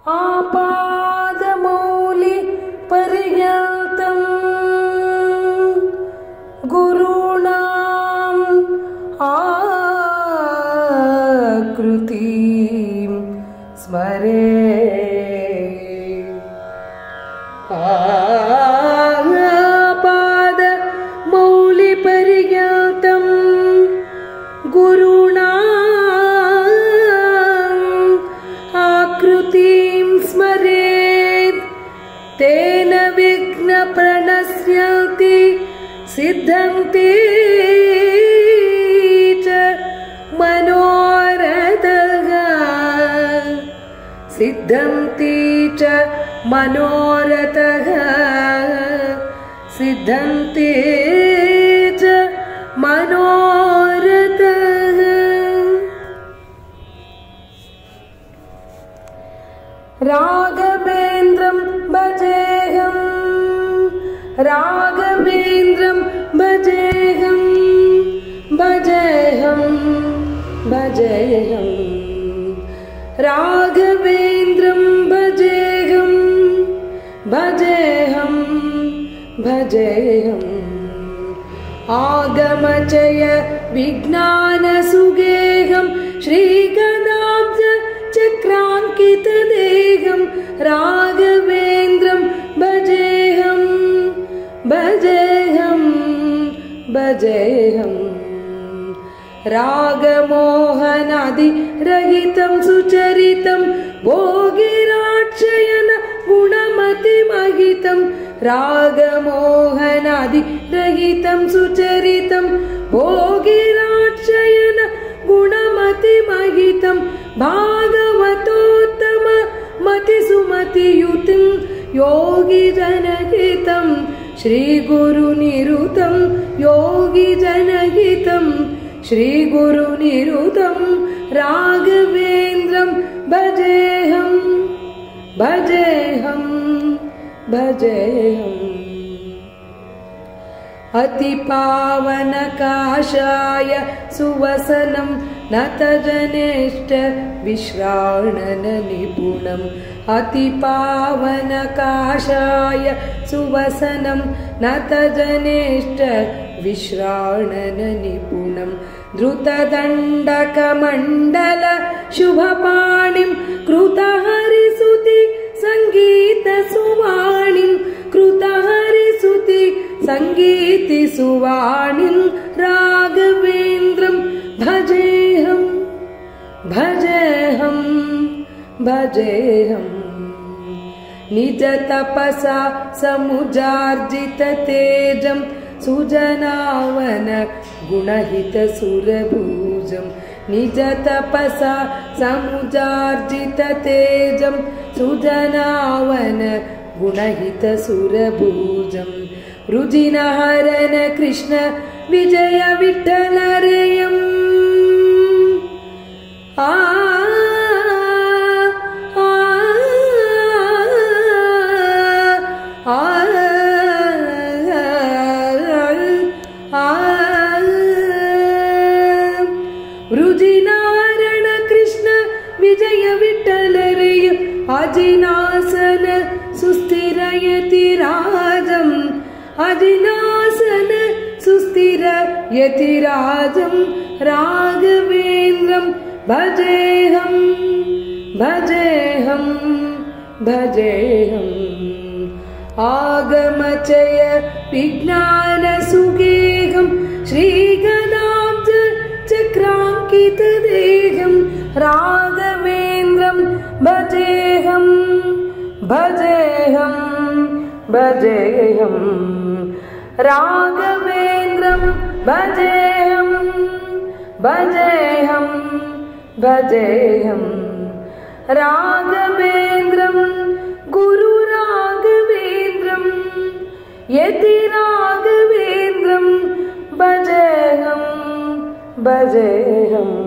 आपादमौलि पर्यन्तं गुरूणाम् आकृतिं स्मरेत्। आपादमौलि पर्यन्तं गुरूणाम् आकृतिं स्मरेत्। तेन विघ्नप्रणश्यन्ति सिद्धन्ति च मनोरथः। सिद्धन्ति च मनोरथः। सिद्धन्ति च मनोरथः। राघवेन्द्रं भजेऽहं। राघवेन्द्रं भजेऽहं। भजेऽहं भजेऽहं। राघवेन्द्रं भजेऽहं। भजेऽहं भजेऽहम्। आगमचय विज्ञानसुगेहं श्रीगदाब्ज चक्राङ्कितदेहं राघवेन्द्रं भजेऽहं। भजेऽहं भजेऽहं। रागमोहनादिरहितं सुचरितं भोगिराक्षयन गुणमतिमहितं। रागमोहनादिरहितं सुचरितं भोगिराक्षयन गुणमतिमहितं। भागवतोत्तम मतिसुमतियुतं योगिजनहितं श्रीगुरुनिरुतं योगिजनहितं श्रीगुरुनिरुतं राघवेन्द्रं भजेऽहं। भजेऽहं भजेऽहम्। अतिपावनकाशाय सुवसनं नतजनेष्ट विश्राणन निपुणम्। अतिपावनकाशाय सुवसनं नतजनेष्ट विश्राणन निपुणम्। धृतदण्डकमण्डल शुभपाणिं कृतहरिसुति सङ्गीतसुवाणिं। कृतहरिसुति सङ्गीतसुवाणिं राघवेन्द्रं भजेऽहं। भजेऽहं भजेऽहम्। निजतपसा समुजार्जिततेजं सुजनावन गुणहितसुरभुजं। निजतपसा समुजार्जिततेजं सुजनावन गुणहितसुरभुजं। रुजिनहरन कृष्ण विजय विठ्ठलरेयम्। रुजिनारण कृष्ण विजय विठ्ठलरेय। अजिनासन सुस्थिरयतिराजम्। अजिनासन सुस्थिरयतिराजम् राघवेन्द्रं भजेऽहं। भजेऽहं भजेऽहम्। आगमचय विज्ञानसुगेहं श्रीगदाब्ज चक्राङ्कितदेहं राघवेन्द्रं भजेऽहं। भजेऽहं भजेऽहं। राघवेन्द्रं भजेऽहं। भजेऽहं भजेऽहं। राघवेन्द्रं गुरुराघवेन्द्रं यतिराघवेन्द्रं भजेऽहं। भजेऽहम्।